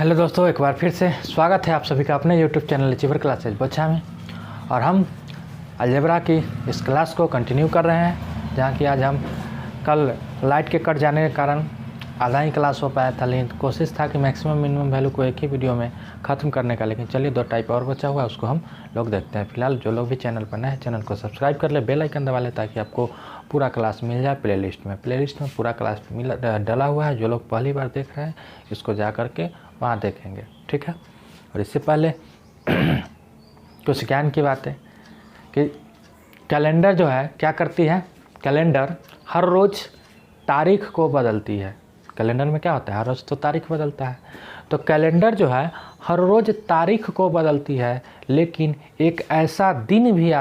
Hello दोस्तों, एक बार फिर से स्वागत है आप सभी का अपने यूट्यूब चैनल अचीवर क्लासेज बच्चा में। और हम अलजेब्रा की इस क्लास को कंटिन्यू कर रहे हैं, जहाँ की आज हम कल लाइट के कट जाने के कारण आधा ही क्लास हो पाया था, लेकिन कोशिश था कि मैक्सिमम मिनिमम वैल्यू को एक ही वीडियो में ख़त्म करने का। लेकिन चलिए, 2 टाइप और बचा हुआ है, उसको हम लोग देखते हैं। फिलहाल जो लोग भी चैनल पर नए हैं, चैनल को सब्सक्राइब कर ले, बेल आइकन दबा ले, ताकि आपको पूरा क्लास मिल जाए प्लेलिस्ट में पूरा क्लास डला हुआ है। जो लोग पहली बार देख रहे हैं, इसको जा करके वहाँ देखेंगे, ठीक है। और इससे पहले कुछ ज्ञान की बात है कि कैलेंडर जो है क्या करती है, कैलेंडर हर रोज़ तारीख को बदलती है। कैलेंडर में क्या होता है, हर रोज़ तो तारीख बदलता है। तो कैलेंडर जो है हर रोज़ तारीख को बदलती है, लेकिन एक ऐसा दिन भी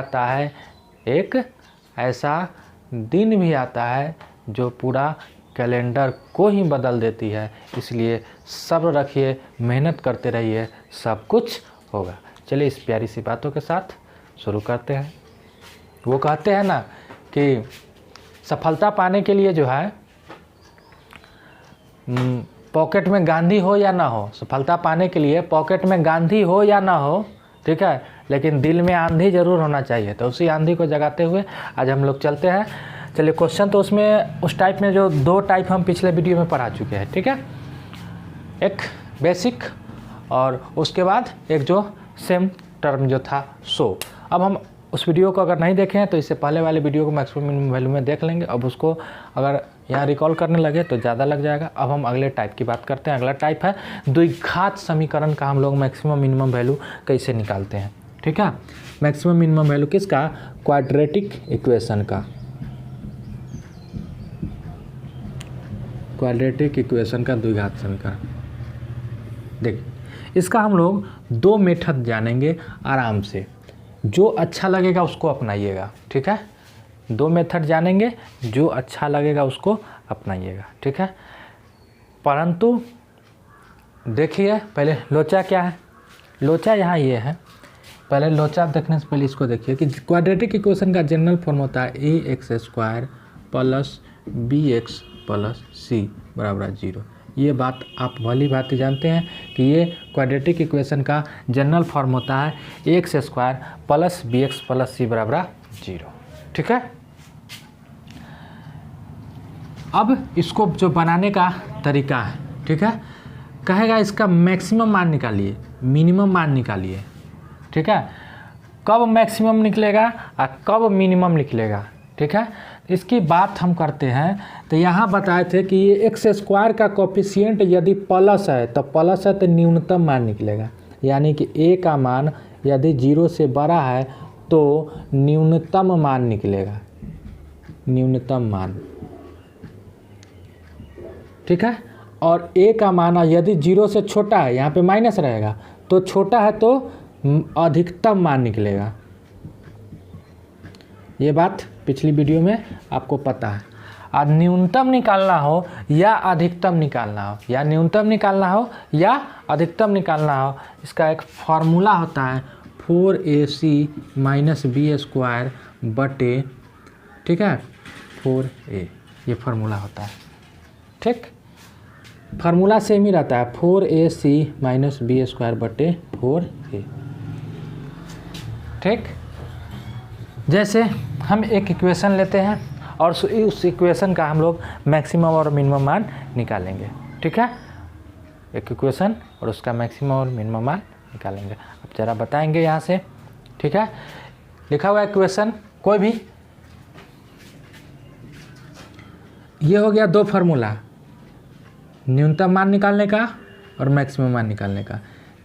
आता है जो पूरा कैलेंडर को ही बदल देती है। इसलिए सब्र रखिए, मेहनत करते रहिए, सब कुछ होगा। चलिए, इस प्यारी सी बातों के साथ शुरू करते हैं। वो कहते हैं ना कि सफलता पाने के लिए जो है पॉकेट में गांधी हो या ना हो, सफलता पाने के लिए पॉकेट में गांधी हो या ना हो, ठीक है, लेकिन दिल में आंधी ज़रूर होना चाहिए। तो उसी आंधी को जगाते हुए आज हम लोग चलते हैं। चलिए, क्वेश्चन तो उसमें उस टाइप में जो 2 टाइप हम पिछले वीडियो में पढ़ा चुके हैं, ठीक है। एक बेसिक और उसके बाद एक जो सेम टर्म जो था सो। अब हम उस वीडियो को अगर नहीं देखे हैं तो इससे पहले वाले वीडियो को मैक्सिमम मिनिमम वैल्यू में देख लेंगे। अब उसको अगर यहाँ रिकॉल करने लगे तो ज़्यादा लग जाएगा। अब हम अगले टाइप की बात करते हैं। अगला टाइप है द्विघात समीकरण का। हम लोग मैक्सिमम मिनिमम वैल्यू कैसे निकालते हैं, ठीक है। मैक्सिमम मिनिमम वैल्यू किसका, क्वाड्रेटिक इक्वेशन का। क्वाड्रेटिक इक्वेशन का द्विघात समीकरण। देखिए, इसका हम लोग 2 मेथड जानेंगे आराम से। जो अच्छा लगेगा उसको अपनाइएगा, ठीक है। 2 मेथड जानेंगे, जो अच्छा लगेगा उसको अपनाइएगा, ठीक है। परंतु देखिए, पहले लोचा क्या है। लोचा यहाँ ये है। पहले लोचा देखने से पहले इसको देखिए कि क्वाड्रेटिक इक्वेशन का जनरल फॉर्म होता है ax² plus bx plus c बराबर 0। ये बात आप भली भांति जानते हैं कि ये क्वाड्रेटिक इक्वेशन का जनरल फॉर्म होता है ax² plus bx plus c बराबर 0, ठीक है। अब इसको जो बनाने का तरीका है, ठीक है, कहेगा इसका मैक्सिमम मान निकालिए, मिनिमम मान निकालिए, ठीक है। कब मैक्सिमम निकलेगा और कब मिनिमम निकलेगा, ठीक है। इसकी बात हम करते हैं। तो यहाँ बताए थे कि ये x² का कोफिशिएंट यदि प्लस है तो न्यूनतम मान निकलेगा। यानी कि a का मान यदि 0 से बड़ा है तो न्यूनतम मान निकलेगा, न्यूनतम मान, ठीक है। और a का मान यदि 0 से छोटा है, यहाँ पे माइनस रहेगा, तो छोटा है तो अधिकतम मान निकलेगा। ये बात पिछली वीडियो में आपको पता है। और न्यूनतम निकालना हो या अधिकतम निकालना हो, या न्यूनतम निकालना हो या अधिकतम निकालना हो, इसका एक फार्मूला होता है 4ac माइनस b² बटे, ठीक है, 4a। ये फार्मूला होता है, ठीक। फार्मूला सेम ही रहता है, 4ac माइनस b² बटे 4a, ठीक। जैसे हम एक इक्वेशन लेते हैं और उस इक्वेशन का हम लोग मैक्सिमम और मिनिमम मान निकालेंगे, ठीक है। एक इक्वेशन और उसका मैक्सिमम और मिनिमम मान निकालेंगे। अब ज़रा बताएंगे यहाँ से, ठीक है। लिखा हुआ इक्वेशन कोई भी, ये हो गया 2 फार्मूला, न्यूनतम मान निकालने का और मैक्सिमम मान निकालने का।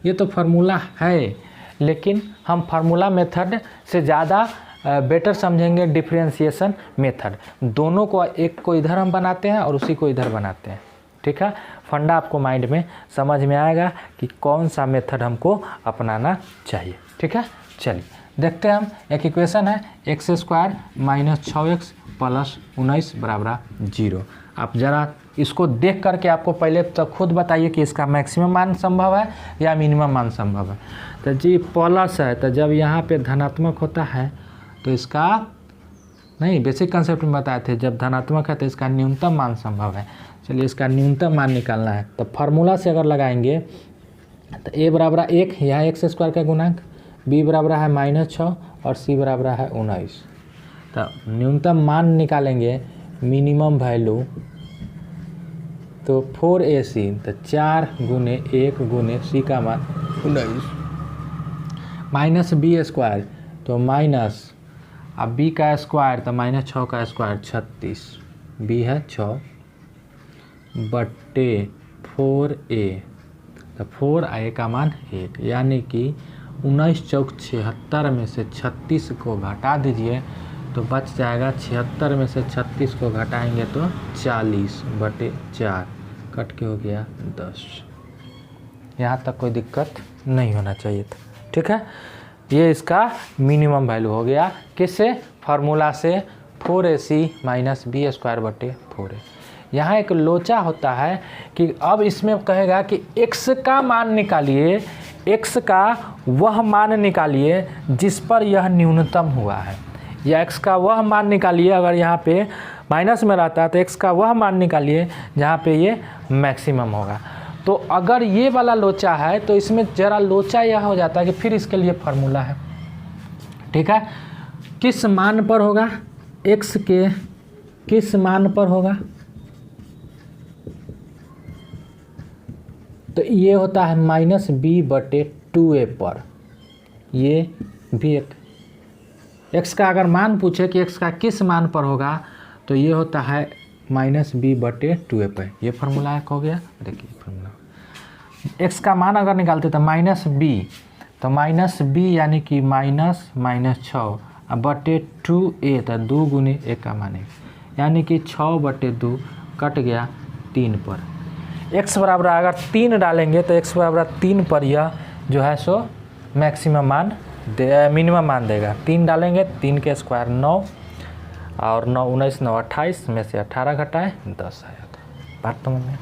ये तो फार्मूला है, लेकिन हम फार्मूला मेथड से ज़्यादा बेटर समझेंगे डिफरेंशिएशन मेथड। दोनों को, एक को इधर हम बनाते हैं और उसी को इधर बनाते हैं, ठीक है। फंडा आपको माइंड में समझ में आएगा कि कौन सा मेथड हमको अपनाना चाहिए, ठीक है। चलिए देखते हैं हम। एक इक्वेशन है x² माइनस 6x प्लस 19 बराबर 0। आप ज़रा इसको देख करके आपको पहले तो खुद बताइए कि इसका मैक्सिमम मान संभव है या मिनिमम मान संभव है। तो जी प्लस है, तो जब यहाँ पे धनात्मक होता है तो इसका नहीं, बेसिक कंसेप्ट में बताए थे, जब धनात्मक है तो इसका न्यूनतम मान संभव है। चलिए, इसका न्यूनतम मान निकालना है। तो फार्मूला से अगर लगाएंगे तो a बराबर है 1, यहाँ एक्स स्क्वायर का गुणांक, b बराबर है -6 और c बराबर है 19। तो न्यूनतम मान निकालेंगे, मिनिमम वैल्यू, तो 4ac, तो 4 गुने 1 गुने c का मान 19, माइनस बी स्क्वायर, तो माइनस, अब b का स्क्वायर तो -6 का स्क्वायर 36, b है 6 बट्टे 4a, तो 4a का मान 1, यानी कि 19 चौक 76 में से 36 को घटा दीजिए तो बच जाएगा 76 में से 36 को घटाएंगे तो 40 बटे 4, कट के हो गया 10। यहाँ तक कोई दिक्कत नहीं होना चाहिए था, ठीक है। ये इसका मिनिमम वैल्यू हो गया, किससे, फार्मूला से 4ac माइनस बी स्क्वायर बटे 4a। यहाँ एक लोचा होता है कि अब इसमें कहेगा कि x का मान निकालिए, x का वह मान निकालिए जिस पर यह न्यूनतम हुआ है, या x का वह मान निकालिए, अगर यहाँ पे माइनस में रहता है तो x का वह मान निकालिए जहाँ पे ये मैक्सिमम होगा। तो अगर ये वाला लोचा है तो इसमें ज़रा लोचा यह हो जाता है कि फिर इसके लिए फार्मूला है, ठीक है। किस मान पर होगा, x के किस मान पर होगा, तो ये होता है -b/2a पर। ये भी एक x का अगर मान पूछे कि x का किस मान पर होगा तो ये होता है -b/2a पर। ये फार्मूला हो गया, देखिए फार्मूला, x का मान अगर निकालते तो -b, तो -b यानी कि -6 बटे 2a, तो 2 गुने 1 का मान है, यानी कि 6/2 कट गया 3 पर। x बराबर अगर 3 डालेंगे तो x बराबर 3 पर यह जो है सो मैक्सिमम मान मिनिमम मान देगा। 3 डालेंगे, 3 के स्क्वायर 9 और 9 19 9 28 में से 18 घटाए 10 आया था, बात समझ में।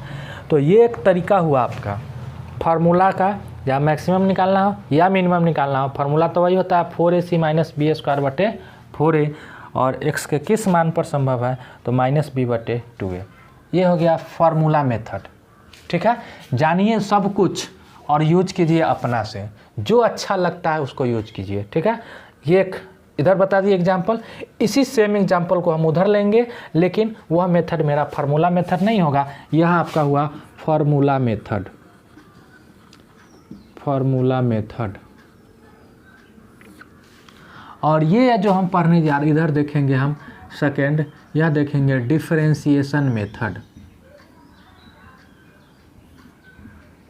तो ये एक तरीका हुआ आपका फार्मूला का, या मैक्सिमम निकालना हो या मिनिमम निकालना हो। फार्मूला तो वही होता है 4ac माइनस बी स्क्वायर बटे 4a, और x के किस मान पर संभव है तो -b/2a। ये हो गया फार्मूला मेथड, ठीक है। जानिए सब कुछ और यूज कीजिए अपना से, जो अच्छा लगता है उसको यूज कीजिए, ठीक है। ये एक इधर बता दिए एग्जाम्पल, इसी सेम एग्जाम्पल को हम उधर लेंगे, लेकिन वह मेथड मेरा फार्मूला मेथड नहीं होगा, यह आपका हुआ फार्मूला मेथड। फार्मूला मेथड, और ये जो हम पढ़ने जा रहे इधर देखेंगे हम सेकेंड, यह देखेंगे डिफरेंशिएशन मेथड।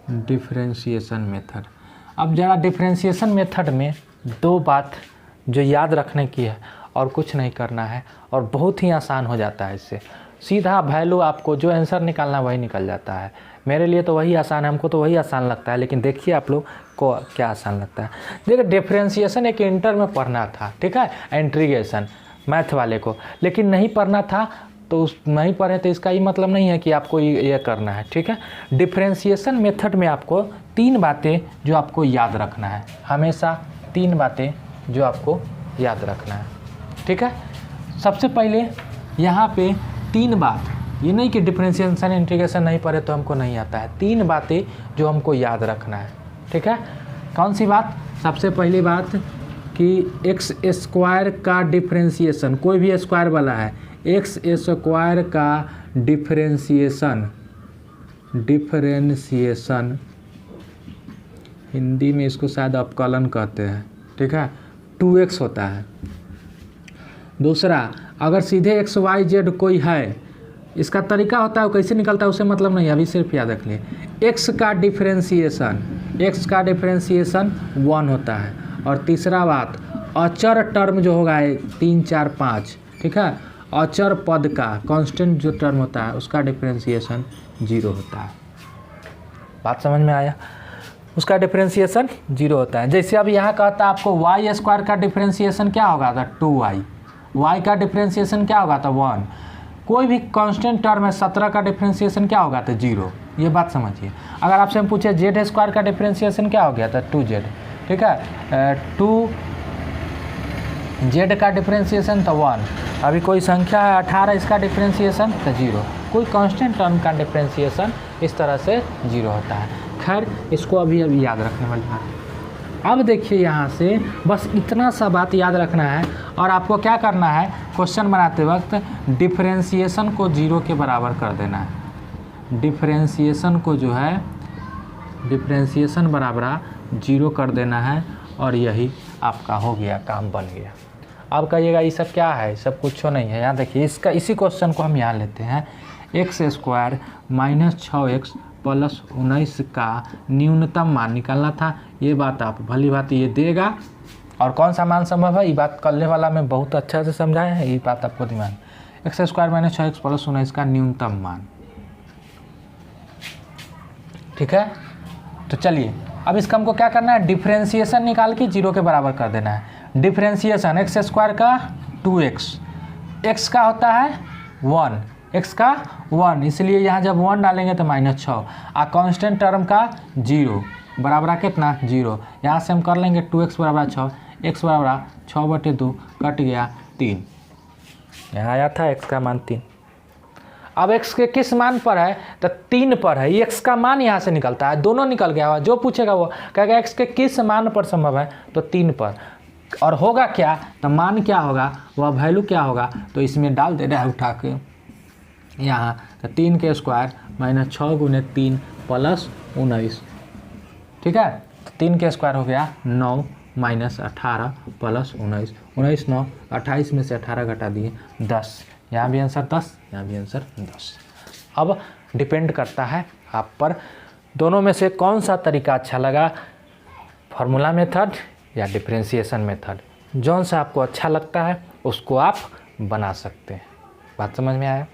डिफरेंशिएशन मेथड, अब ज़रा डिफरेंशिएशन मेथड में 2 बात जो याद रखने की है और कुछ नहीं करना है, और बहुत ही आसान हो जाता है इससे। सीधा वैल्यू आपको जो आंसर निकालना वही निकल जाता है। मेरे लिए तो वही आसान है, हमको तो वही आसान लगता है, लेकिन देखिए आप लोग को क्या आसान लगता है। देखिए डिफरेंशिएशन एक इंटर में पढ़ना था, ठीक है, इंटीग्रेशन मैथ वाले को, लेकिन नहीं पढ़ना था तो नहीं पढ़े तो इसका ये मतलब नहीं है कि आपको ये करना है, ठीक है। डिफरेंशिएशन मेथड में आपको 3 बातें जो आपको याद रखना है, हमेशा 3 बातें जो आपको याद रखना है, ठीक है। सबसे पहले यहाँ पे 3 बात, ये नहीं कि डिफरेंशिएशन इंटीग्रेशन नहीं पढ़े तो हमको नहीं आता है, 3 बातें जो हमको याद रखना है, ठीक है। कौन सी बात, सबसे पहली बात कि एक्स स्क्वायर का डिफरेंशिएशन, कोई भी स्क्वायर वाला है, एक्स स्क्वायर का डिफरेंशिएशन, डिफरेंशिएशन हिंदी में इसको शायद अपकलन कहते हैं, ठीक है, 2x होता है। दूसरा, अगर सीधे एक्स वाई जेड कोई है, इसका तरीका होता है वो कैसे निकलता है उसे मतलब नहीं, अभी सिर्फ याद रख लिए। एक्स का डिफरेंशिएशन 1 होता है। और तीसरा बात, अचर टर्म जो होगा 3 4 5, ठीक है, अचर पद का कांस्टेंट जो टर्म होता है उसका डिफरेंशिएशन 0 होता है। बात समझ में आया, उसका डिफरेंशिएशन 0 होता है। जैसे अब यहाँ कहता है आपको वाई स्क्वायर का डिफरेंशिएशन क्या होगा था 2y, वाई का डिफरेंशिएशन क्या होगा था 1, कोई भी कांस्टेंट टर्म है 17 का डिफरेंशिएशन क्या होगा था 0। ये बात समझिए। अगर आपसे हम पूछे जेड स्क्वायर का डिफरेंशिएशन क्या हो गया था 2z, ठीक है, 2z का डिफरेंशिएशन तो 1, अभी कोई संख्या है 18, इसका डिफरेंशिएशन तो 0, कोई कांस्टेंट टर्म का डिफरेंशिएशन इस तरह से 0 होता है। खैर इसको अभी याद रखने वाली बात है। अब देखिए यहाँ से बस इतना सा बात याद रखना है और आपको क्या करना है, क्वेश्चन बनाते वक्त डिफरेंशिएशन को 0 के बराबर कर देना है। डिफरेंशिएशन को जो है डिफरेंशिएशन बराबर 0 कर देना है और यही आपका हो गया, काम बन गया। अब कहिएगा ये सब क्या है, सब कुछ नहीं है। यहाँ देखिए इसी क्वेश्चन को हम यहाँ लेते हैं। x² - 6x + 19 का न्यूनतम मान निकालना था। ये बात आप भली बात ये देगा और कौन सा मान संभव है, ये बात करने वाला मैं बहुत अच्छा से समझाया है, ये बात आपको दिमाग। x² - 6x + 19 का न्यूनतम मान, ठीक है। तो चलिए अब इसका हमको क्या करना है, डिफरेंशिएशन निकाल के 0 के बराबर कर देना है। डिफरेंशिएशन x² का 2x, x का होता है 1, x का 1, इसलिए यहाँ जब 1 डालेंगे तो -6, और कांस्टेंट टर्म का 0 बराबर कितना 0। यहाँ से हम कर लेंगे 2x बराबर 6, x बराबर 6/2 कट गया 3, यहाँ आया था x का मान 3। अब x के किस मान पर है, तो 3 पर है। x का मान यहाँ से निकलता है, दोनों निकल गया हुआ। जो पूछेगा वो कहेगा x के किस मान पर संभव है, तो 3 पर। और होगा क्या, तो मान क्या होगा, वह वैल्यू क्या होगा, तो इसमें डाल दे रहा है उठा के यहाँ। तो 3 के स्क्वायर -6 × 3 + 19, ठीक है। तो 3 के स्क्वायर हो गया 9 - 18 + 19, 19 9 28 में से 18 घटा दिए 10, यहाँ भी आंसर 10, यहाँ भी आंसर 10। अब डिपेंड करता है आप पर, दोनों में से कौन सा तरीका अच्छा लगा, फार्मूला मेथड या डिफरेंशिएशन मेथड। जौन सा आपको अच्छा लगता है उसको आप बना सकते हैं। बात समझ में आया।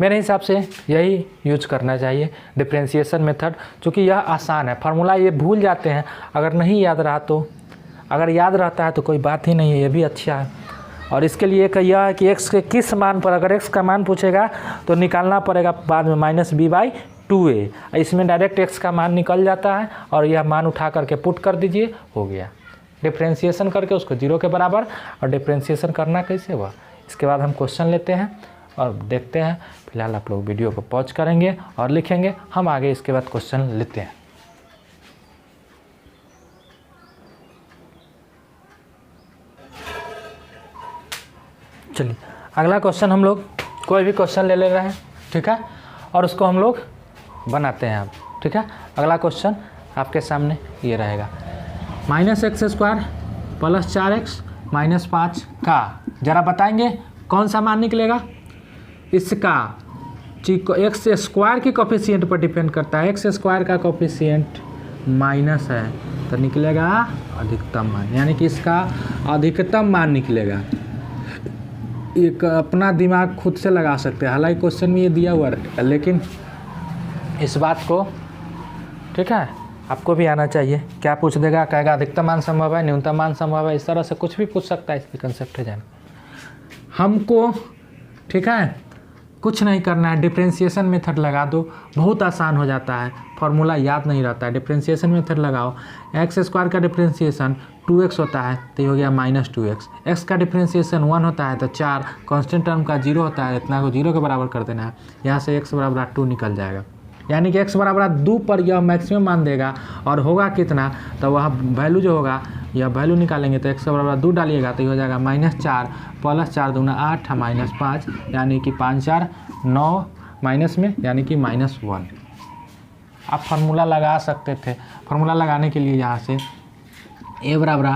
मेरे हिसाब से यही यूज करना चाहिए, डिफरेंशिएशन मेथड, क्योंकि यह आसान है। फार्मूला ये भूल जाते हैं, अगर नहीं याद रहा तो, अगर याद रहता है तो कोई बात ही नहीं है, ये भी अच्छा है। और इसके लिए एक यह है कि x के किस मान पर, अगर x का मान पूछेगा तो निकालना पड़ेगा बाद में -b/2a, इसमें डायरेक्ट x का मान निकल जाता है और यह मान उठा करके पुट कर दीजिए, हो गया। डिफरेंशिएशन करके उसको 0 के बराबर, और डिफरेंशिएशन करना कैसे हुआ, इसके बाद हम क्वेश्चन लेते हैं और देखते हैं। फिलहाल आप लोग वीडियो को पॉज करेंगे और लिखेंगे, हम आगे इसके बाद क्वेश्चन लेते हैं। चलिए अगला क्वेश्चन हम लोग कोई भी क्वेश्चन ले रहे हैं, ठीक है, और उसको हम लोग बनाते हैं अब, ठीक है। अगला क्वेश्चन आपके सामने ये रहेगा, -x² + 4x - 5 का, जरा बताएंगे कौन सा मान निकलेगा। इसका x² के कोफिशिएंट पर डिपेंड करता है, x² का कोफिशिएंट माइनस है तो निकलेगा अधिकतम मान, यानी कि इसका अधिकतम मान निकलेगा। एक अपना दिमाग खुद से लगा सकते हैं, हालांकि क्वेश्चन में ये दिया हुआ है, लेकिन इस बात को, ठीक है, आपको भी आना चाहिए। क्या पूछ देगा, कहेगा अधिकतम मान संभव है, न्यूनतम मान संभव है, इस तरह से कुछ भी पूछ सकता है। इसकी कंसेप्ट है जाना हमको, ठीक है। कुछ नहीं करना है, डिफरेंशिएशन मेथड लगा दो, बहुत आसान हो जाता है। फार्मूला याद नहीं रहता है, डिफरेंशिएशन मेथड लगाओ। x² का डिफरेंशिएशन 2x होता है तो ये हो गया -2x, x का डिफरेंशिएशन 1 होता है तो 4, कांस्टेंट टर्म का 0 होता है, इतना को 0 के बराबर कर देना है। यहाँ से x बराबर 2 निकल जाएगा, यानी कि x बराबर 2 पर यह मैक्सिमम मान देगा। और होगा कितना, तो वह वैल्यू जो होगा, यह वैल्यू निकालेंगे तो x बराबर 2 डालिएगा तो ये हो जाएगा -4 + 4 दूना 8 -5, यानी कि 5 4 9 माइनस में, यानी कि -1। आप फार्मूला लगा सकते थे। फार्मूला लगाने के लिए यहाँ से a बराबर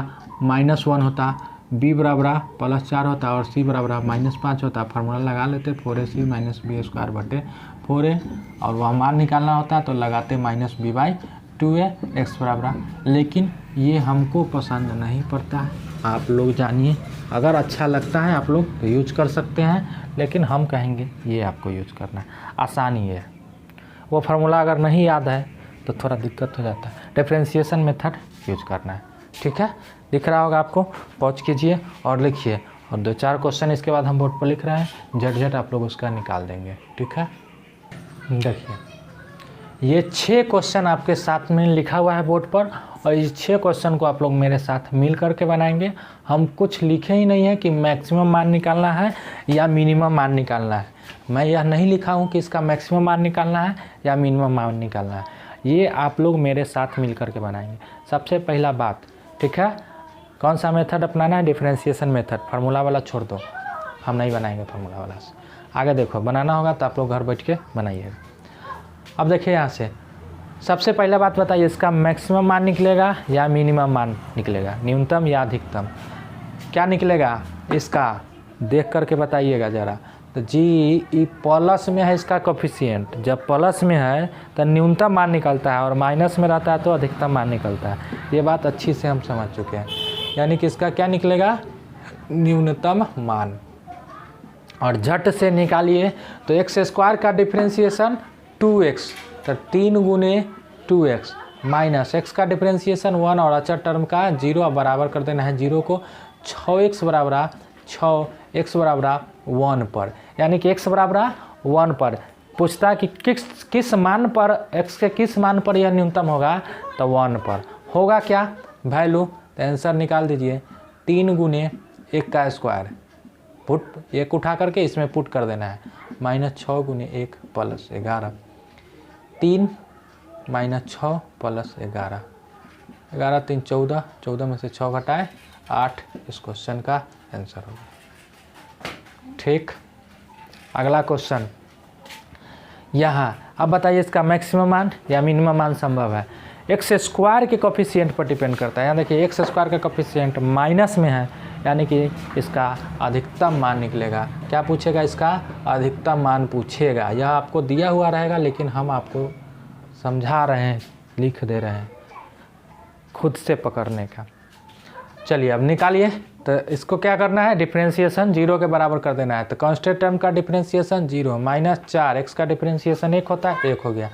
-1 होता, b बराबर +4 होता और c बराबर -5 होता। फार्मूला लगा लेते 4ac - b² 4a, और वह मान निकालना होता तो लगाते -b/2a x बराबर। लेकिन ये हमको पसंद नहीं पड़ता है, आप लोग जानिए। अगर अच्छा लगता है आप लोग तो यूज कर सकते हैं, लेकिन हम कहेंगे ये आपको यूज करना है, आसानी है। वो फार्मूला अगर नहीं याद है तो थोड़ा दिक्कत हो जाता है। डिफरेंशिएशन मेथड यूज करना है, ठीक है। दिख रहा होगा आपको, पॉज कीजिए और लिखिए, और 2-4 क्वेश्चन इसके बाद हम बोर्ड पर लिख रहे हैं, झट आप लोग उसका निकाल देंगे, ठीक है। देखिए ये 6 क्वेश्चन आपके साथ में लिखा हुआ है बोर्ड पर, और इस 6 क्वेश्चन को आप लोग मेरे साथ मिल करके बनाएंगे। हम कुछ लिखे ही नहीं है कि मैक्सिमम मान निकालना है या मिनिमम मान निकालना है। मैं यह नहीं लिखा हूँ कि इसका मैक्सिमम मान निकालना है या मिनिमम मान निकालना है। ये आप लोग मेरे साथ मिल कर के बनाएंगे। सबसे पहला बात, ठीक है, कौन सा मेथड अपनाना है? Differentiation method. फार्मूला वाला छोड़ दो, हम नहीं बनाएंगे फार्मूला वाला से। आगे देखो, बनाना होगा तो आप लोग घर बैठ के बनाइएगा। अब देखिए यहाँ से सबसे पहला बात बताइए, इसका मैक्सिमम मान निकलेगा या मिनिमम मान निकलेगा, न्यूनतम या अधिकतम? क्या निकलेगा इसका देख करके बताइएगा ज़रा। तो जी ई प्लस में है इसका कोफिशिएंट, जब प्लस में है तो न्यूनतम मान निकलता है और माइनस में रहता है तो अधिकतम मान निकलता है। ये बात अच्छी से हम समझ चुके हैं। यानी कि इसका क्या निकलेगा? न्यूनतम मान। और झट से निकालिए तो एक्स स्क्वायर का डिफरेंशिएशन 2x, तो 3 गुने 2x माइनस एक्स का डिफरेंशिएशन 1 और अचर टर्म का 0 बराबर कर देना है 0 को। 6x बराबर 6x बराबर 1 पर, यानी कि x बराबर 1 पर पूछता है कि किस मान पर, x के किस मान पर यह न्यूनतम होगा? तो 1 पर होगा। क्या वैल्यू? तो आंसर निकाल दीजिए, 3 गुने 1 का स्क्वायर, पुट 1 उठा करके इसमें पुट कर देना है, माइनस 6 गुने 1 प्लस 11, 3 माइनस 6 प्लस 11, 11 3 14, 14 में से 6 घटाए 8 इस क्वेश्चन का आंसर होगा। ठीक, अगला क्वेश्चन यहाँ। अब बताइए इसका मैक्सिमम मान या मिनिमम मान संभव है? एक्स स्क्वायर के कोफिशिएंट पर डिपेंड करता है। यहाँ देखिए एक्स स्क्वायर का कोफिशिएंट माइनस में है, यानी कि इसका अधिकतम मान निकलेगा। क्या पूछेगा? इसका अधिकतम मान पूछेगा। यह आपको दिया हुआ रहेगा, लेकिन हम आपको समझा रहे हैं, लिख दे रहे हैं खुद से पकड़ने का। चलिए अब निकालिए। तो इसको क्या करना है? डिफरेंशिएशन 0 के बराबर कर देना है। तो कांस्टेंट टर्म का डिफरेंशिएशन 0, माइनस 4 एक्स का डिफरेंशिएशन 1 होता है, 1 हो गया,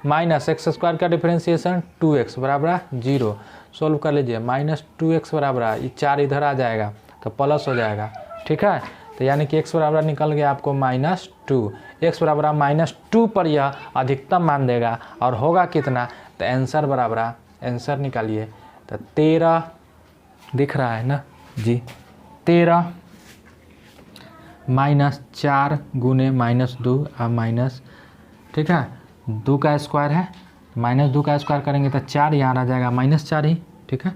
माइनस एक्स स्क्वायर का डिफरेंशिएशन 2x बराबर 0। सोल्व कर लीजिए, माइनस 2x बराबर, ये 4 इधर आ जाएगा तो प्लस हो जाएगा। ठीक है, तो यानी कि x बराबर निकल गया आपको -2। x बराबर -2 पर यह अधिकतम मान देगा और होगा कितना? तो आंसर बराबर, आंसर निकालिए। तो 13 दिख रहा है ना जी, 13 -4 गुने -2 और माइनस, ठीक है, 2 का स्क्वायर है, -2 का स्क्वायर करेंगे तो 4 यहाँ आ जाएगा, -4 ही। ठीक है,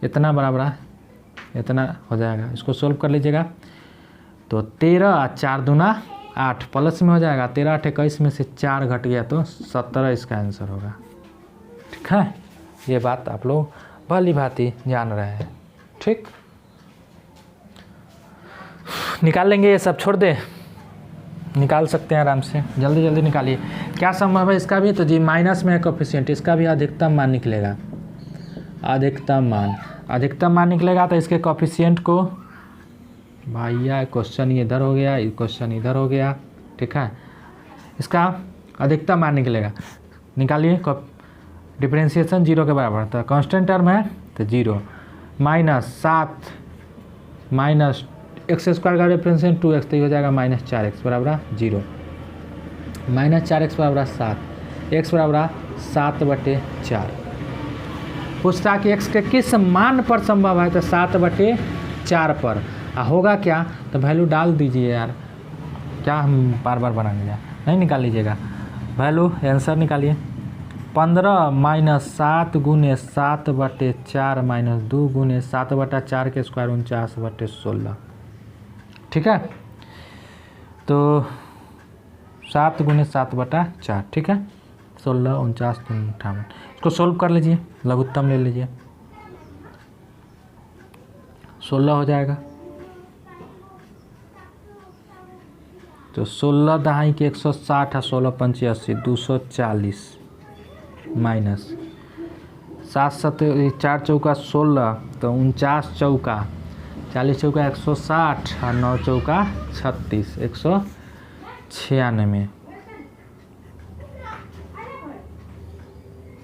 इतना बराबर इतना हो जाएगा। इसको सोल्व कर लीजिएगा। तो 13 और 4 दूना 8 प्लस में हो जाएगा, 13 8 21 में से 4 घट गया तो 17 इसका आंसर होगा। ठीक है, ये बात आप लोग भली भांति जान रहे हैं। ठीक, निकाल लेंगे, ये सब छोड़ दे, निकाल सकते हैं आराम से, जल्दी जल्दी निकालिए। क्या संभव है इसका भी? तो जी माइनस में है कोफिशिएंट, इसका भी अधिकतम मान निकलेगा। अधिकतम मान निकलेगा तो इसके कोफिशिएंट को, भैया क्वेश्चन इधर हो गया, क्वेश्चन इधर हो गया। ठीक है, इसका अधिकतम मान निकलेगा, निकालिए। डिफरेंशिएशन 0 के बराबर, तो कांस्टेंट टर्म है तो 0, -7 माइनस एक्स स्क्वायर का डिफरेंशिएशन 2x, तो ये हो जाएगा -4x बराबर 0, -4x बराबर 7, x बराबर 7/4। पूछता कि x के किस मान पर संभव है? तो 7/4 पर। होगा क्या? तो वैल्यू डाल दीजिए यार, क्या हम बार बार बनाने नहीं निकाल लीजिएगा। वैल्यू आंसर निकालिए, 15 -7 गुने 7/4 -2 गुने 7/4 के स्क्वायर 49/16। ठीक है, तो 7 गुने 7/4, ठीक है, 16 49 58। इसको सोल्व कर लीजिए, लघुत्तम ले लीजिए, 16 हो जाएगा। तो 16 दहाई के 160 है, 16 पंचे 80, 240 माइनस 7 7 4 चौका 16, तो 49 चौका 40 चौका 160 और 9 चौका 36, 196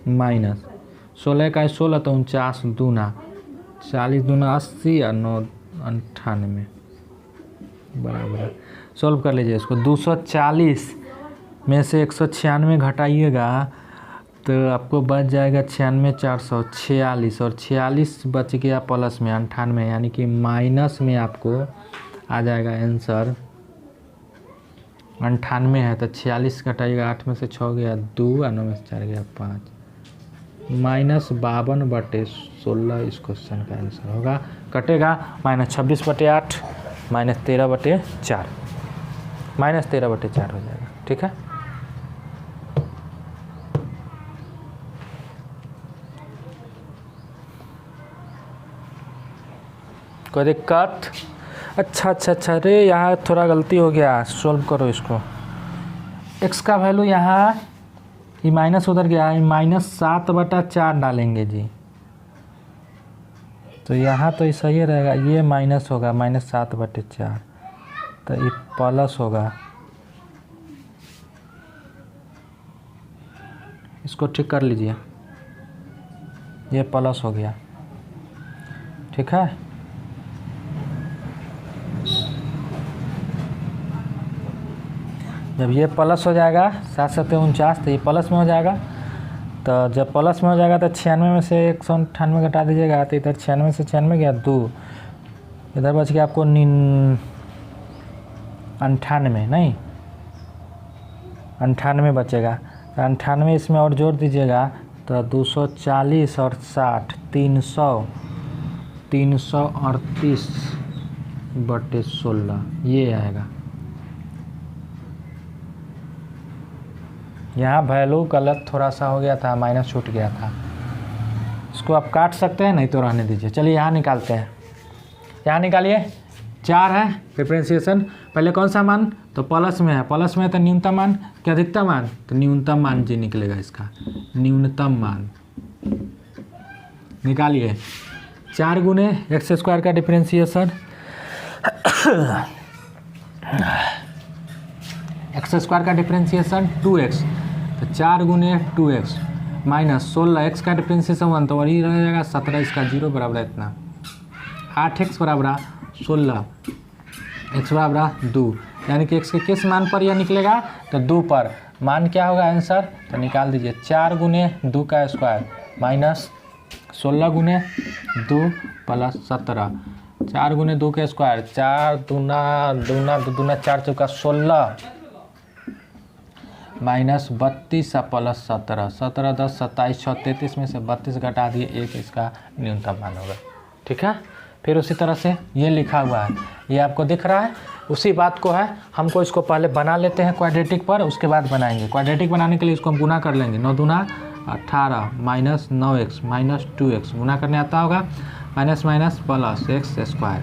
माइनस 16 का 16, तो 49 दूना 40 दूना 80 और 9 98 बराबर। सोल्व कर लीजिए इसको। 240 में से 196 घटाइएगा तो आपको बच जाएगा 96 446, और 46 बच गया प्लस में 98, यानी कि माइनस में आपको आ जाएगा आंसर 98 है। तो 46 घटाइएगा, 8 में से 6 गया 2 और 9 में से 4 गया 5, -52/16 इस क्वेश्चन का आंसर होगा। कटेगा -26/8 -13/4 -13/4 हो जाएगा। ठीक है, कोई दिक्कत? अच्छा, अरे यहाँ थोड़ा गलती हो गया, सॉल्व करो इसको। x का वैल्यू यहाँ ये माइनस उधर गया है, -7/4 डालेंगे जी, तो यहाँ तो सही रहेगा, ये माइनस होगा -7/4, तो ये प्लस होगा। इसको ठीक कर लीजिए, ये प्लस हो गया। ठीक है, जब ये प्लस हो जाएगा 7×7 = 49, तो ये प्लस में हो जाएगा। तो जब प्लस में हो जाएगा तो 96 में से 198 घटा दीजिएगा, तो इधर 96 से 96 गया 2, इधर बच गया आपको 98, नहीं 98 बचेगा। तो 98 इसमें और जोड़ दीजिएगा, तो 240 और 60 338/16 ये आएगा। यहाँ वैल्यू गलत थोड़ा सा हो गया था, माइनस छूट गया था, इसको आप काट सकते हैं, नहीं तो रहने दीजिए। चलिए यहाँ निकालते हैं, यहाँ निकालिए। 4 है डिफरेंशिएशन, पहले कौन सा मान, तो प्लस में है, प्लस में है तो न्यूनतम मान कि अधिकतम मान, तो न्यूनतम मान जी निकलेगा, इसका न्यूनतम मान निकालिए। 4 गुने x² का डिफरेंशिएशन, x² का डिफरेंशिएशन 2x, तो 4 गुने 2x -16, x का डिफरेंशिएशन 1, तो वही रह जाएगा 17, इसका 0 बराबर है इतना। 8x बराबर 16, x बराबर 2, यानी कि x के किस मान पर यह निकलेगा, तो 2 पर। मान क्या होगा आंसर, तो निकाल दीजिए। 4 गुने 2 का स्क्वायर -16 गुने 2 + 17, 4 गुने 2 का स्क्वायर, 4 दूना 4 चौका 16 -32 + 17, 17 10 27 6 33 में से 32 घटा दिए 1, इसका न्यूनतम मान होगा। ठीक है, फिर उसी तरह से ये लिखा हुआ है, ये आपको दिख रहा है, उसी बात को है, हमको इसको पहले बना लेते हैं क्वाड्रेटिक पर, उसके बाद बनाएंगे। क्वाड्रेटिक बनाने के लिए इसको हम गुना कर लेंगे, 9 दूना 18 -9x -2x, गुना करने आता होगा, माइनस माइनस प्लस x²,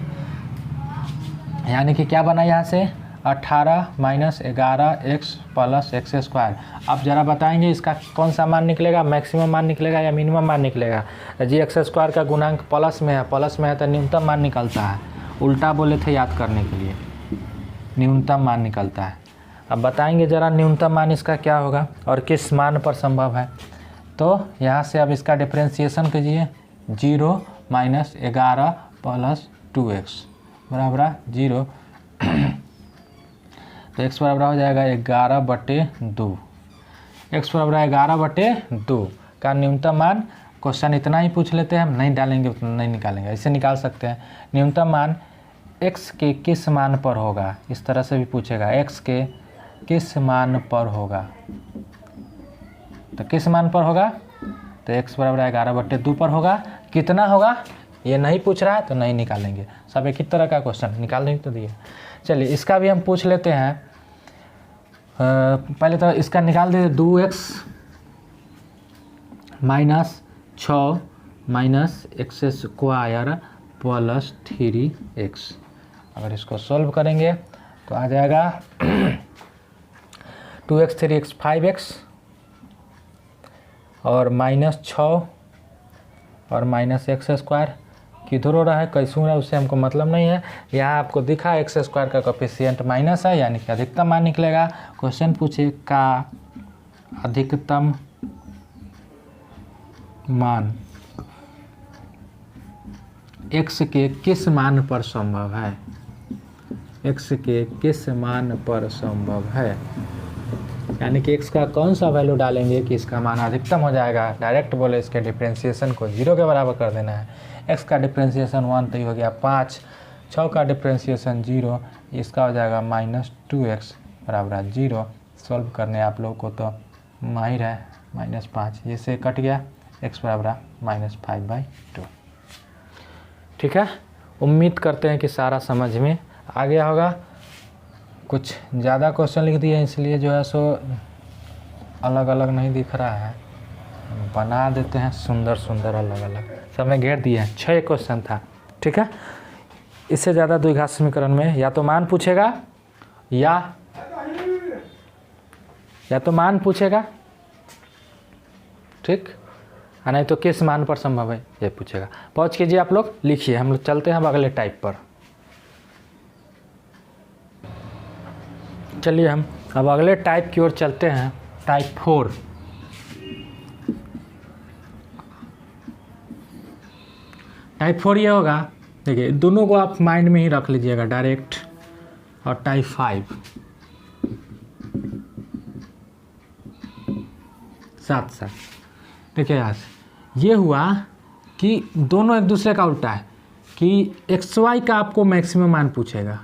यानी कि क्या बना यहाँ से 18 - 11x + x²। अब ज़रा बताएंगे इसका कौन सा मान निकलेगा, मैक्सिमम मान निकलेगा या मिनिमम मान निकलेगा। जी x² का गुणांक प्लस में है तो न्यूनतम मान निकलता है, उल्टा बोले थे याद करने के लिए, न्यूनतम मान निकलता है। अब बताएंगे ज़रा न्यूनतम मान इसका क्या होगा और किस मान पर संभव है। तो यहाँ से अब इसका डिफ्रेंशिएशन कीजिए, 0 - 11 + 2x बराबर 0, तो x बराबर हो जाएगा 11/2, x बराबर 11/2 का न्यूनतम मान। क्वेश्चन इतना ही पूछ लेते हैं, हम नहीं डालेंगे उतना नहीं निकालेंगे, ऐसे निकाल सकते हैं। न्यूनतम मान x के किस मान पर होगा, इस तरह से भी पूछेगा, x के किस मान पर होगा, तो किस मान पर होगा, तो x बराबर 11/2 पर होगा। कितना होगा ये नहीं पूछ रहा है तो नहीं निकालेंगे, सब एक ही तरह का क्वेश्चन निकालने तो दिए। चलिए इसका भी हम पूछ लेते हैं, पहले तो इसका निकाल देते, 2x - 6 - x² + 3x। अगर इसको सॉल्व करेंगे तो आ जाएगा 2x 3x 5x और -6 और -x²। किधर हो रहा है कैसे हो रहा है उससे हमको मतलब नहीं है। यहाँ आपको दिखा x² का कोफिशिएंट माइनस है, यानी कि अधिकतम मान निकलेगा। क्वेश्चन पूछे का अधिकतम मान x के किस मान पर संभव है, x के किस मान पर संभव है, यानी कि x का कौन सा वैल्यू डालेंगे कि इसका मान अधिकतम हो जाएगा। डायरेक्ट बोले इसके डिफ्रेंशिएशन को 0 के बराबर कर देना है। x का डिफ्रेंशिएशन 1 तो ये हो गया 5, 6 का डिफ्रेंशिएशन 0, इसका हो जाएगा -2x बराबर 0। सॉल्व करने आप लोग को तो माहिर है, -5 ये से कट गया, x बराबर -5/2। ठीक है, उम्मीद करते हैं कि सारा समझ में आ गया होगा। कुछ ज़्यादा क्वेश्चन लिख दिए इसलिए जो है सो अलग अलग नहीं दिख रहा है, बना देते हैं सुंदर सुंदर अलग अलग। सब में घेर दिए हैं, 6 क्वेश्चन था। ठीक है, इससे ज़्यादा द्विघात समीकरण में या तो मान पूछेगा या तो मान पूछेगा, ठीक, नहीं तो किस मान पर संभव है ये पूछेगा। पहुँच कीजिए आप लोग, लिखिए, हम लोग चलते हैं अब अगले टाइप पर। चलिए हम अब अगले टाइप की ओर चलते हैं, टाइप 4। टाइप 4 ये होगा, देखिए दोनों को आप माइंड में ही रख लीजिएगा, डायरेक्ट और टाइप 5 साथ साथ। देखिए यहाँ से ये हुआ कि दोनों एक दूसरे का उल्टा है कि एक्स वाई का आपको मैक्सिमम मान पूछेगा,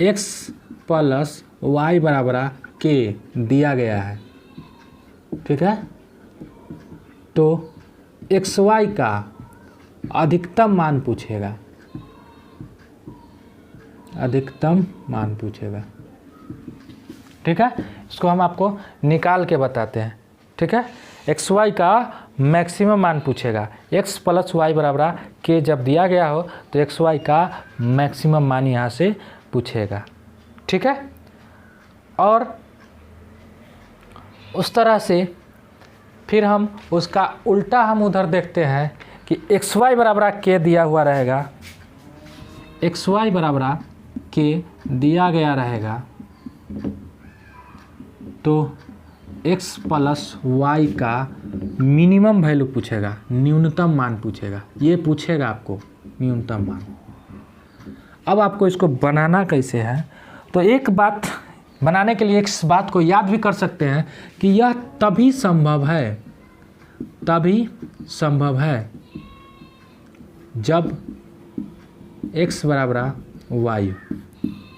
x प्लस वाई बराबर के दिया गया है। ठीक है, तो एक्स वाई का अधिकतम मान पूछेगा, अधिकतम मान पूछेगा। ठीक है, इसको हम आपको निकाल के बताते हैं। ठीक है, एक्स वाई का मैक्सिमम मान पूछेगा, x प्लस वाई बराबर के जब दिया गया हो तो एक्स वाई का मैक्सिमम मान यहाँ से पूछेगा। ठीक है, और उस तरह से फिर हम उसका उल्टा हम उधर देखते हैं कि एक्स वाई बराबर के दिया हुआ रहेगा, एक्स वाई बराबर के दिया गया रहेगा, तो x प्लस वाई का मिनिमम वैल्यू पूछेगा, न्यूनतम मान पूछेगा। ये पूछेगा आपको न्यूनतम मान। अब आपको इसको बनाना कैसे है, तो एक बात बनाने के लिए इस बात को याद भी कर सकते हैं कि यह तभी संभव है जब x बराबर वाई,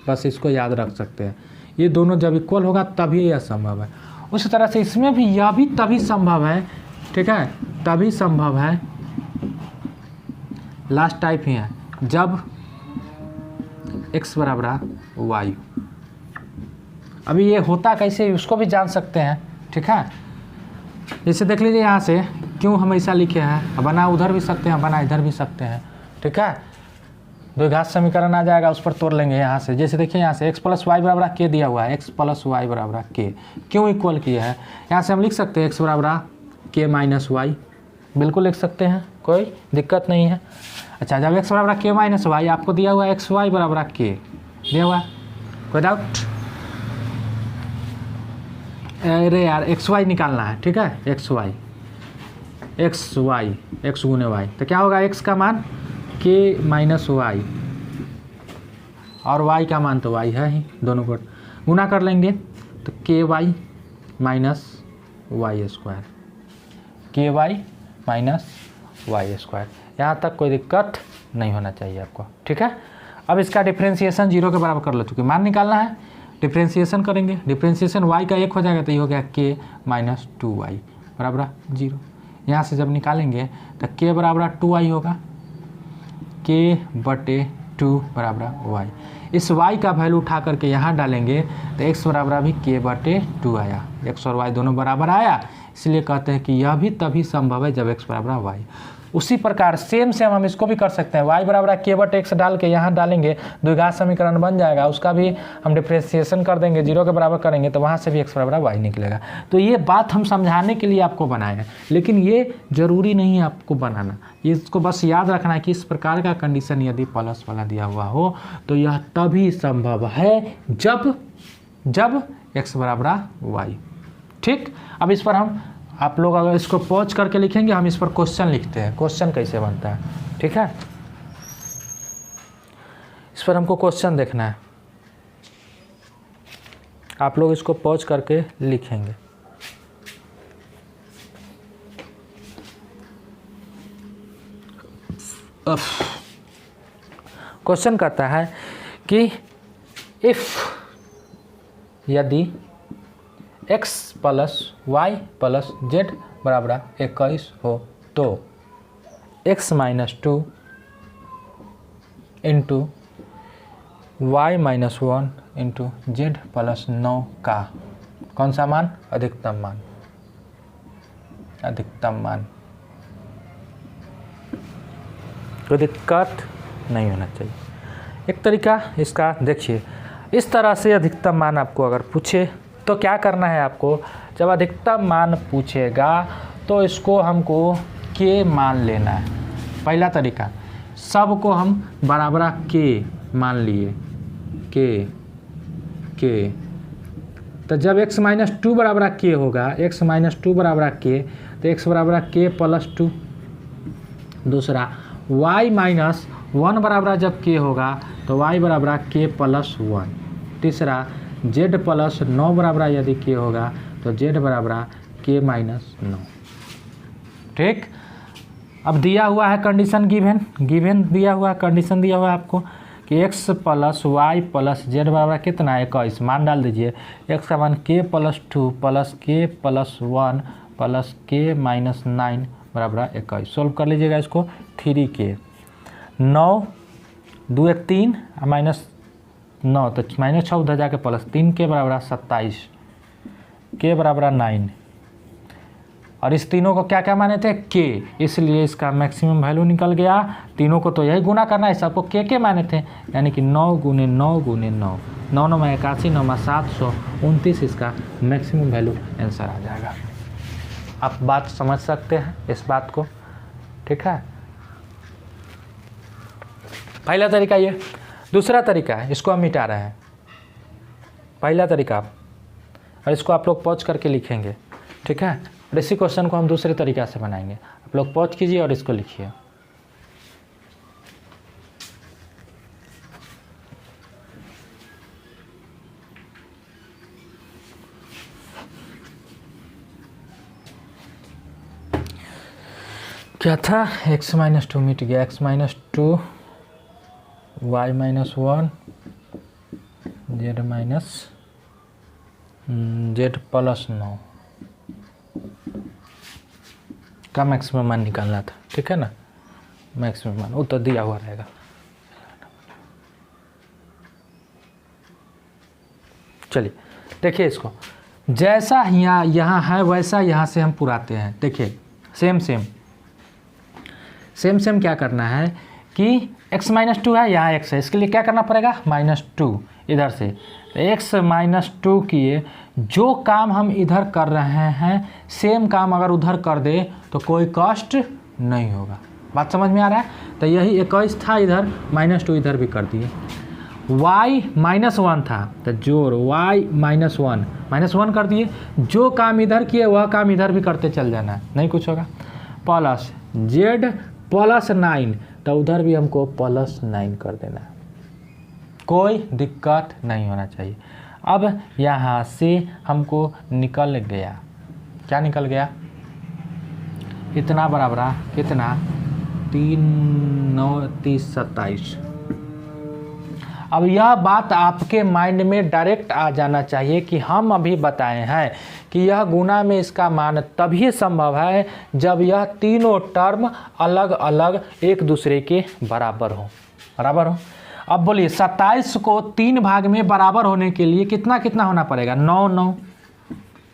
बस इसको याद रख सकते हैं। ये दोनों जब इक्वल होगा तभी यह संभव है। उसी तरह से इसमें भी यह भी तभी संभव है। ठीक है, तभी संभव है, लास्ट टाइप ही है, जब x बराबर वाई। अभी ये होता कैसे उसको भी जान सकते हैं। ठीक है, जैसे देख लीजिए यहाँ से क्यों हम ऐसा लिखे हैं, बना उधर भी सकते हैं, बना इधर भी सकते हैं। ठीक है, द्विघात समीकरण आ जाएगा, उस पर तोड़ लेंगे यहाँ से। जैसे देखिए यहाँ से x प्लस वाई बराबर के दिया हुआ है, x प्लस वाई बराबर के क्यों इक्वल किया है, यहाँ से हम लिख सकते हैं x बराबर के माइनस वाई, बिल्कुल लिख सकते हैं, कोई दिक्कत नहीं है। अच्छा, जब x बराबर के माइनस वाई आपको दिया हुआ है, एक्स वाई बराबर के दिया हुआ है, कोई डाउट? अरे यार एक्स वाई निकालना है। ठीक है, एक्स वाई एक्स गुने वाई, तो क्या होगा, x का मान के माइनस वाई और y का मान तो y है ही, दोनों को गुना कर लेंगे तो के वाई माइनस वाई स्क्वायर, के वाई माइनस वाई स्क्वायर। यहाँ तक कोई दिक्कत नहीं होना चाहिए आपको। ठीक है, अब इसका डिफ्रेंशिएशन 0 के बराबर कर लो, चूँकि मान निकालना है, डिफ्रेंशिएशन करेंगे, डिफ्रेंशिएशन y का 1 हो जाएगा तो ये हो गया के माइनस 2y बराबर 0। यहाँ से जब निकालेंगे तो के बराबर 2y होगा, के बटे 2 बराबर वाई। इस y का वैल्यू उठा करके यहाँ डालेंगे तो x बराबर भी के बटे 2 आया, x और y दोनों बराबर आया, इसलिए कहते हैं कि यह भी तभी संभव है जब x बराबर y। उसी प्रकार सेम हम इसको भी कर सकते हैं, y बराबर के बटे x डाल के यहाँ डालेंगे, द्विघात समीकरण बन जाएगा, उसका भी हम डिफ्रेंशिएशन कर देंगे, 0 के बराबर करेंगे तो वहाँ से भी x बराबर y निकलेगा। तो ये बात हम समझाने के लिए आपको बनाए हैं, लेकिन ये जरूरी नहीं है आपको बनाना, ये इसको बस याद रखना है कि इस प्रकार का कंडीशन यदि प्लस वाला दिया हुआ हो तो यह तभी संभव है जब x बराबर y। ठीक, अब इस पर हम आप लोग अगर इसको पॉज करके लिखेंगे, हम इस पर क्वेश्चन लिखते हैं, क्वेश्चन कैसे बनता है। ठीक है, इस पर हमको क्वेश्चन देखना है, आप लोग इसको पॉज करके लिखेंगे। क्वेश्चन कहता है कि यदि x plus Y plus Z बराबर 21 हो तो x minus 2 into Y minus 1 into Z plus 9 का कौन सा मान? अधिकतम मान। अधिकतम मान, कोई दिक्कत नहीं होना चाहिए। एक तरीका इसका देखिए, इस तरह से अधिकतम मान आपको अगर पूछे तो क्या करना है आपको? जब अधिकतम मान पूछेगा तो इसको हमको के मान लेना है। पहला तरीका, सब को हम बराबर के मान लिए, के तो जब x माइनस 2 बराबर के होगा, x माइनस 2 बराबर के, तो x बराबर के प्लस 2। दूसरा, y माइनस 1 बराबर जब के होगा तो y बराबर के प्लस 1। तीसरा, z प्लस 9 बराबर यदि के होगा तो z बराबर के माइनस 9। ठीक, अब दिया हुआ है कंडीशन गिवन दिया हुआ है, कंडीशन दिया हुआ है आपको कि x plus Y plus Z बराबर कितना है? 21। मान डाल दीजिए, x का मान k plus 2 plus k plus 1 plus k minus 9 बराबर 21। सोल्व कर लीजिएगा इसको। 3k 9 2 1 3 माइनस 9 तो माइनस 6 उधर जाके प्लस 3 के बराबर 27, k बराबर 9। और इस तीनों को क्या क्या माने थे? के, इसलिए इसका मैक्सिमम वैल्यू निकल गया। तीनों को तो यही गुना करना है, सबको के माने थे, यानी कि 9 गुने 9 गुने 9, 9 9 में 81, 9 में 729 इसका मैक्सिमम वैल्यू आंसर आ जाएगा। आप बात समझ सकते हैं इस बात को? ठीक है, पहला तरीका ये। दूसरा तरीका है, इसको हम मिटा रहे हैं। पहला तरीका और इसको आप लोग पॉज करके लिखेंगे, ठीक है। और इसी क्वेश्चन को हम दूसरे तरीक़ा से बनाएंगे। आप लोग पॉज कीजिए और इसको लिखिए। क्या था? x माइनस 2 मिट गया, x minus 2 Y minus 1 Z minus Z plus 9 का मैक्सिमम मान निकालना था, ठीक है ना। मैक्सिमम मान उत्तर दिया हुआ रहेगा। चलिए देखिए इसको, जैसा यहाँ है वैसा यहाँ से हम पुराते हैं। देखिए सेम क्या करना है कि x माइनस 2 है, यहाँ x है, इसके लिए क्या करना पड़ेगा? माइनस 2 इधर से x माइनस 2 किए। जो काम हम इधर कर रहे हैं सेम काम अगर उधर कर दे तो कोई कष्ट नहीं होगा। बात समझ में आ रहा है? तो यही 21 था, इधर माइनस 2 इधर भी कर दिए। y माइनस 1 था तो जोड़ y माइनस 1 कर दिए। जो काम इधर किए वह काम इधर भी करते चल जाना, नहीं कुछ होगा। प्लस z प्लस 9 तो उधर भी हमको प्लस 9 कर देना, कोई दिक्कत नहीं होना चाहिए। अब यहाँ से हमको निकल गया, क्या निकल गया? इतना बराबर कितना? 3 9 30 27। अब यह बात आपके माइंड में डायरेक्ट आ जाना चाहिए कि हम अभी बताए हैं कि यह गुना में इसका मान तभी संभव है जब यह तीनों टर्म अलग अलग एक दूसरे के बराबर हो। अब बोलिए 27 को 3 भाग में बराबर होने के लिए कितना कितना होना पड़ेगा? 9 9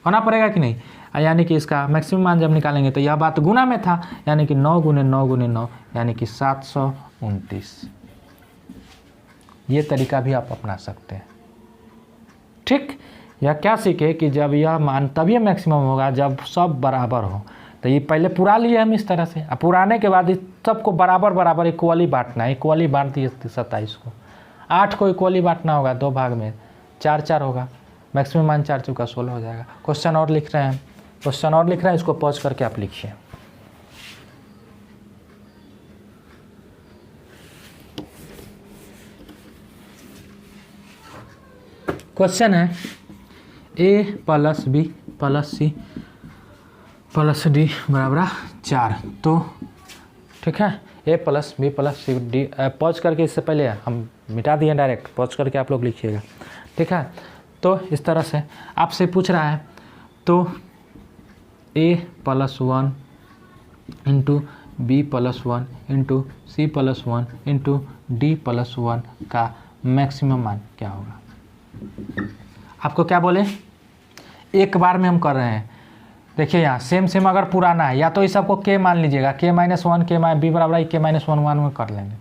होना पड़ेगा कि नहीं? यानी कि इसका मैक्सिमम मान जब निकालेंगे तो यह बात गुना में था, यानी कि 9 गुने 9 गुने 9 यानी कि 729। ये तरीका भी आप अपना सकते हैं, ठीक। यह क्या सीखे कि जब यह मान तभी मैक्सिमम होगा जब सब बराबर हो। तो ये पहले पुरा लिए हम इस तरह से, अब पुराने के बाद इस सबको बराबर इक्वली बांटना है। इक्वली बांट दिए 27 को, 8 को इक्वली बांटना होगा 2 भाग में, 4 4 होगा, मैक्सिमम मान 4 चौका 16 हो जाएगा। क्वेश्चन और लिख रहे हैं, इसको पॉज करके आप लिखिए। क्वेश्चन है a plus B plus C plus D बराबर 4। तो ठीक है, a plus B plus C D. Pause करके इससे पहले हम मिटा दिए डायरेक्ट, पॉज करके आप लोग लिखिएगा, ठीक है। तो इस तरह से आपसे पूछ रहा है, तो a plus 1 into B plus 1 into C plus 1 into D plus 1 का मैक्सिमम मान क्या होगा। आपको क्या बोले, एक बार में हम कर रहे हैं। देखिए यहाँ सेम अगर पुराना है या तो इस सबको के मान लीजिएगा, के माइनस 1 के बी बराबर के माइनस 1 में कर लेंगे।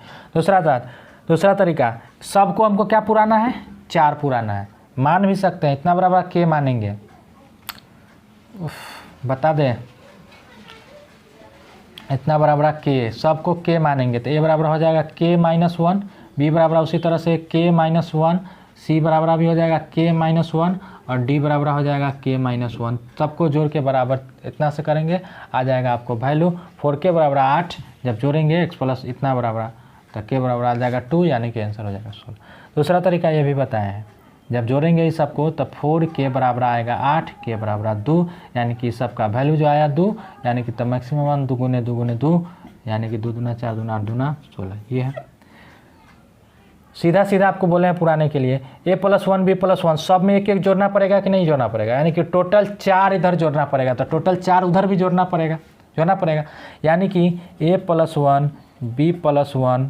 दूसरा तरीका, सबको हमको क्या पुराना है, 4 पुराना है, मान भी सकते हैं, इतना बराबर के मानेंगे, बता दें इतना बराबर के, सबको के मानेंगे तो ए बराबर हो जाएगा के माइनस 1, बी बराबर उसी तरह से के माइनस 1, सी बराबर भी हो जाएगा के माइनस 1 और डी बराबर हो जाएगा के माइनस 1। सबको जोड़ के बराबर इतना से करेंगे, आ जाएगा आपको वैल्यू 4 बराबर 8, जब जोड़ेंगे x प्लस इतना बराबर तो के बराबर आ जाएगा 2, यानी कि आंसर हो जाएगा 16। दूसरा तरीका ये भी बताए हैं, जब जोड़ेंगे इस सबको तो 4 के बराबर आएगा 8, के बराबर 2, यानी कि सबका वैल्यू जो आया 2, यानी कि तब मैक्सिमम 1 2 गुने 2, यानी कि 2 दूना 4 दूना 8 दूना 16, ये है। सीधा आपको बोले हैं पुराने के लिए a प्लस 1 बी प्लस 1 सब में एक जोड़ना पड़ेगा कि नहीं जोड़ना पड़ेगा, यानी कि टोटल 4 इधर जोड़ना पड़ेगा, तो टोटल 4 उधर भी जोड़ना पड़ेगा, यानी कि a प्लस 1 बी प्लस 1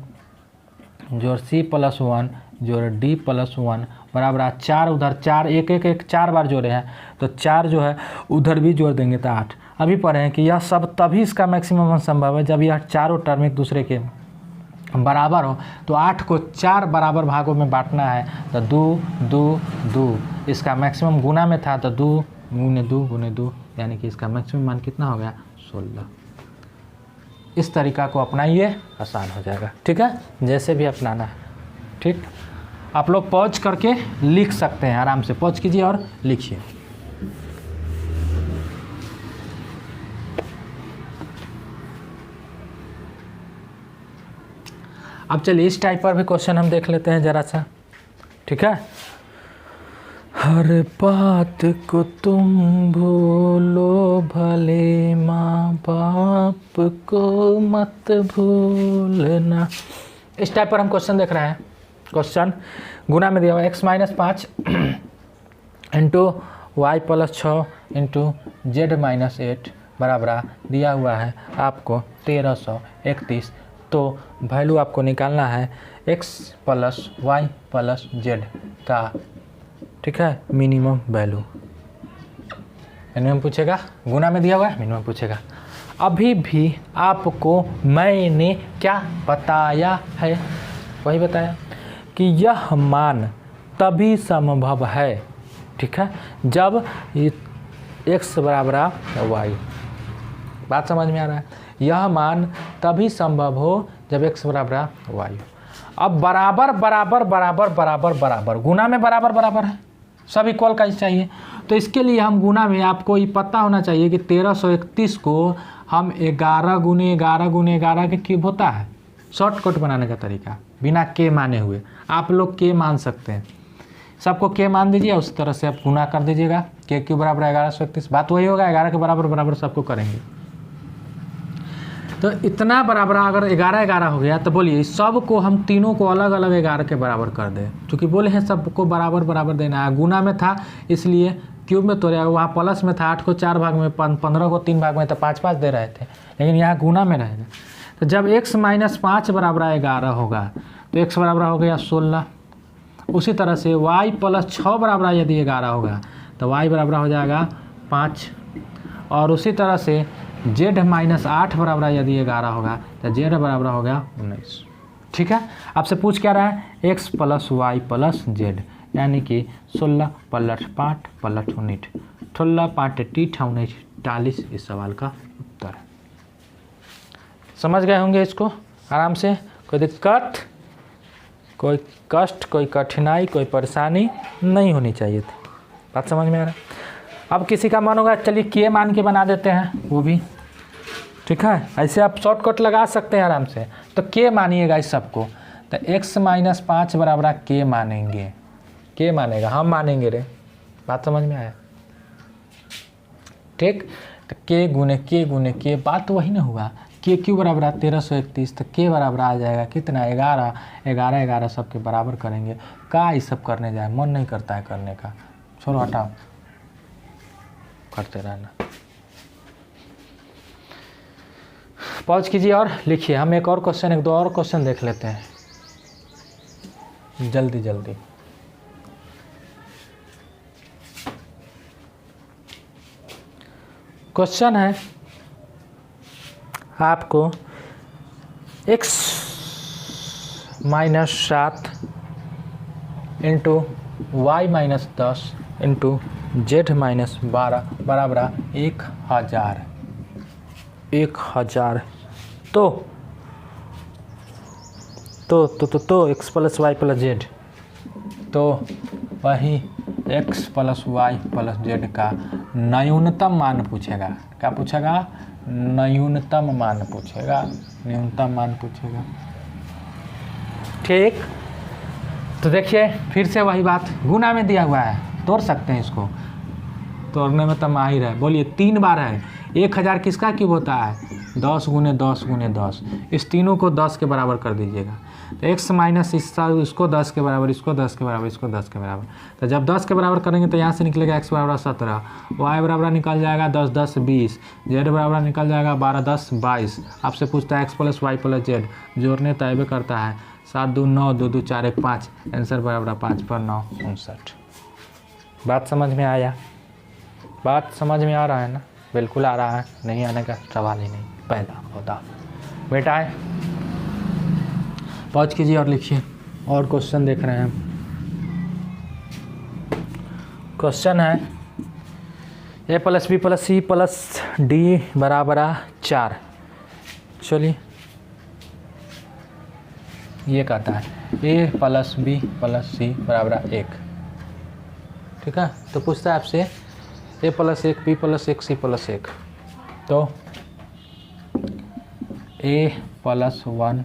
जोड़ सी प्लस 1 जोड़ डी प्लस 1 बराबर 4 उधर 4 एक 4 बार जोड़े हैं, तो 4 जो है उधर भी जोड़ देंगे तो 8। अभी पढ़े हैं कि यह सब तभी इसका मैक्सिमम संभव है जब यह चारों टर्म एक दूसरे के बराबर हो। तो 8 को 4 बराबर भागों में बांटना है, तो 2 2 2, इसका मैक्सिमम गुना में था तो 2 गुने 2, यानी कि इसका मैक्सिमम मान कितना हो गया 16। इस तरीका को अपनाइए, आसान हो जाएगा, ठीक है, जैसे भी अपनाना है। ठीक, आप लोग पॉज करके लिख सकते हैं, आराम से पॉज कीजिए और लिखिए। अब चलिए इस टाइप पर भी क्वेश्चन हम देख लेते हैं जरा सा, ठीक है। हर बात को तुम भूलो भले माँ बाप को मत भूलना, इस टाइप पर हम क्वेश्चन देख रहे हैं। क्वेश्चन गुना में दिया हुआ x minus 5 into Y plus 6 into Z minus 8 बराबर दिया हुआ है आपको 1331। तो वैल्यू आपको निकालना है x plus Y plus Z का, ठीक है, मिनिमम वैल्यू। मिनिमम पूछेगा, गुना में दिया हुआ है, मिनिमम पूछेगा। अभी भी आपको मैंने क्या बताया है, वही बताया कि यह मान तभी संभव है, ठीक है, जब x बराबर वाई। बात समझ में आ रहा है, यह मान तभी संभव हो जब x बराबर वाई हो। अब बराबर बराबर बराबर बराबर बराबर, गुना में बराबर बराबर है, सब इक्वल का चाहिए, तो इसके लिए हम गुना में, आपको ये पता होना चाहिए कि 1331 को हम 11 गुने 11 गुने 11 के क्यूब होता है। शॉर्टकट बनाने का तरीका बिना के माने हुए, आप लोग के मान सकते हैं, सबको के मान दीजिए, उस तरह से आप गुना कर दीजिएगा, के क्यूब बराबर 1131, बात वही होगा, 11 के बराबर बराबर सबको करेंगे। तो इतना बराबर अगर 11 11 हो गया तो बोलिए सब को हम तीनों को अलग अलग 11 के बराबर कर दें, क्योंकि बोले हैं सबको बराबर बराबर देना है। गुना में था इसलिए क्यूब में तोड़ेगा, वहाँ प्लस में था 8 को 4 भाग में, 15 को 3 भाग में, तो 5 5 दे रहे थे, लेकिन यहाँ गुना में रहेगा। तो जब x माइनस 5 बराबर 11 होगा तो x बराबर हो गया 16। उसी तरह से y प्लस 6 बराबर यदि 11 होगा तो y बराबर हो जाएगा 5। और उसी तरह से z माइनस 8 बराबर यदि 11 होगा तो z बराबर हो गया 19। ठीक है, आपसे पूछ क्या रहा है, x plus Y plus Z, यानी कि 16 पलट 5 पलट 19, 16 5 19 40 इस सवाल का उत्तर है। समझ गए होंगे इसको आराम से, कोई दिक्कत, कोई कष्ट, कोई कठिनाई, कोई परेशानी नहीं होनी चाहिए थी। बात समझ में आ रहा है। अब किसी का मन होगा चलिए के मान के बना देते हैं, वो भी ठीक है, ऐसे आप शॉर्टकट लगा सकते हैं आराम से। तो के मानिएगा इस सबको, तो x माइनस 5 बराबर के मानेंगे, के मानेगा, हम मानेंगे रे। बात समझ में आया, ठीक। तो के गुने के, बात तो वही ना हुआ, के क्यू बराबर 1331, तो के बराबर आ जाएगा कितना 11 11 11 सबके बराबर करेंगे। का ये सब करने जाए, मन नहीं करता है करने का, छोड़ो हटाओ, करते रहना। पॉज कीजिए और लिखिए। हम एक और क्वेश्चन, एक दो और क्वेश्चन देख लेते हैं जल्दी जल्दी। क्वेश्चन है आपको x - 7 into y - 10 into z - 12 बराबर 1000। तो x plus Y plus Z, तो वही x plus Y plus Z का न्यूनतम मान पूछेगा। क्या पूछेगा? न्यूनतम मान पूछेगा, न्यूनतम मान पूछेगा। ठीक, तो देखिए फिर से वही बात, गुना में दिया हुआ है, तोड़ सकते हैं इसको, तोड़ने में तो माहिर है। बोलिए 3 बार है, 1000 किसका क्यूब होता है? 10 गुने 10 गुने 10। इस तीनों को 10 के बराबर कर दीजिएगा। तो x माइनस इसको 10 के बराबर, इसको 10 के बराबर, इसको 10 के बराबर। तो जब 10 के बराबर करेंगे तो यहाँ से निकलेगा x बराबर 17, y बराबर निकल जाएगा 10 10 20, z बराबर निकल जाएगा 12 10 22। आपसे पूछता है x plus Y plus Z, जोड़ने तय करता है 7 2 9 2 2 4 1 5, आंसर बराबर 5 पर 9 59। बात समझ में आया? बात समझ में आ रहा है ना? बिल्कुल आ रहा है, नहीं आने का सवाल ही नहीं पैदा होता। बेटा है, पॉज कीजिए और लिखिए। और क्वेश्चन देख रहे हैं हम। क्वेश्चन है a plus B plus C plus D बराबर 4। चलिए, ये कहता है a plus B plus C बराबर 1। ठीक है, तो पूछता है आपसे a plus 1 b plus 1 c plus 1। तो a plus 1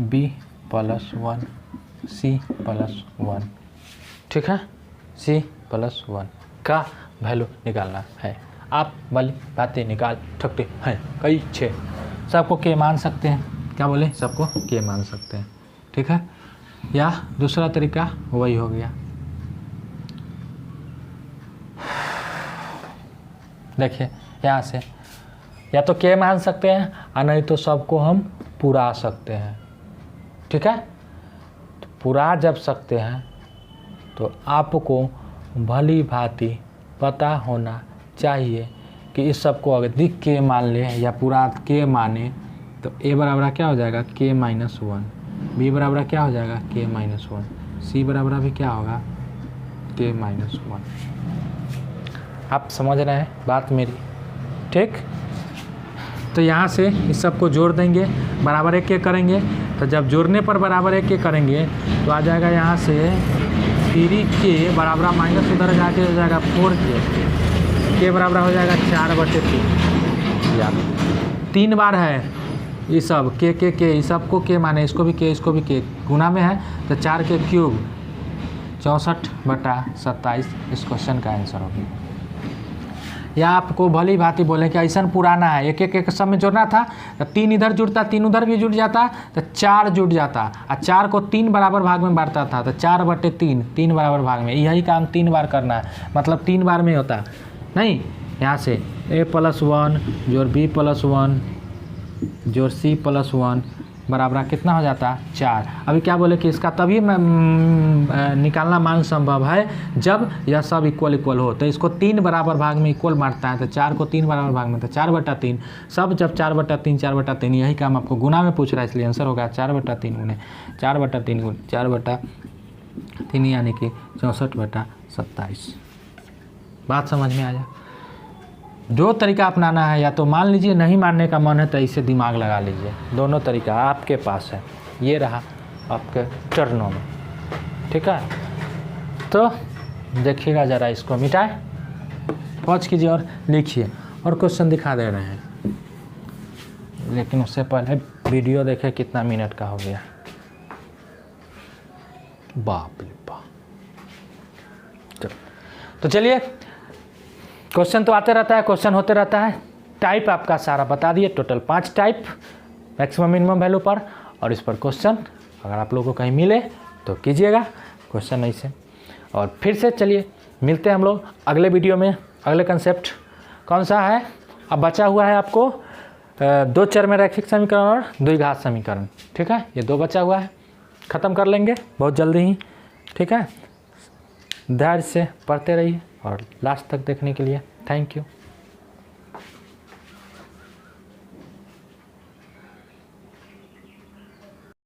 b plus 1 c plus 1। ठीक है, c प्लस 1 का वैल्यू निकालना है। आप वाली बातें निकाल सकते हैं। कई 6 सबको के मान सकते हैं। क्या बोले? सबको के मान सकते हैं। ठीक है, या दूसरा तरीका वही हो गया। देखिए यहाँ से या तो के मान सकते हैं और नहीं तो सबको हम पुरा सकते हैं। ठीक है, तो पुरा जब सकते हैं तो आपको भली भांति पता होना चाहिए कि इस सबको अगर दिख के मान ले या पूरा के माने तो a बराबर क्या हो जाएगा? k minus 1। b बराबर क्या हो जाएगा? k minus 1। c बराबर भी क्या होगा? k minus 1। आप समझ रहे हैं बात मेरी? ठीक, तो यहाँ से इस सबको जोड़ देंगे, बराबर 1 के करेंगे। तो जब जोड़ने पर बराबर 1 के करेंगे तो आ जाएगा यहाँ से 3k बराबर माइनस उधर जाके हो जाएगा 4k, के बराबर हो जाएगा 4/3। यार 3 बार है ये सब के इस सबको के माने, इसको भी के गुना में है तो 4 के क्यूब 64/27 इस क्वेश्चन का आंसर होगी। या आपको भली भांति बोले कि ऐसा पुराना है, एक सब में जोड़ना था तो 3 इधर जुड़ता, 3 उधर भी जुड़ जाता तो 4 जुड़ जाता, और 4 को 3 बराबर भाग में बांटता था तो 4/3 3 बराबर भाग में। यही काम 3 बार करना है, मतलब 3 बार में होता नहीं। यहाँ से a प्लस 1 जोड़ b प्लस 1 जोड़ c प्लस 1 बराबर कितना हो जाता? 4। अभी क्या बोले कि इसका तभी निकालना मान संभव है जब यह सब इक्वल हो। तो इसको 3 बराबर भाग में इक्वल बांटता है तो 4 को 3 बराबर भाग में तो 4/3 सब जब 4/3 यही काम आपको गुना में पूछ रहा है, इसलिए आंसर होगा 4/3 गुने 4/3 गुने 4/3 यानी कि 64/27। बात समझ में आ जाए? जो तरीका अपनाना है, या तो मान लीजिए नहीं मानने का मन है तो इसे दिमाग लगा लीजिए, दोनों तरीका आपके पास है। ये रहा आपके चरणों में। ठीक है, तो देखिएगा ज़रा, इसको मिटाए, पॉज कीजिए और लिखिए। और क्वेश्चन दिखा दे रहे हैं, लेकिन उससे पहले वीडियो देखें कितना मिनट का हो गया। बाप रे बाप। तो चलिए, क्वेश्चन तो आते रहता है, क्वेश्चन होते रहता है। टाइप आपका सारा बता दिए, total 5 type maximum minimum value पर। और इस पर क्वेश्चन अगर आप लोगों को कहीं मिले तो कीजिएगा क्वेश्चन ऐसे। और फिर से चलिए मिलते हैं हम लोग अगले वीडियो में। अगले कंसेप्ट कौन सा है? अब बचा हुआ है आपको दो चर में रैखिक समीकरण और द्विघात समीकरण। ठीक है, ये 2 बचा हुआ है, ख़त्म कर लेंगे बहुत जल्दी ही। ठीक है, धैर्य से पढ़ते रहिए और लास्ट तक देखने के लिए थैंक यू।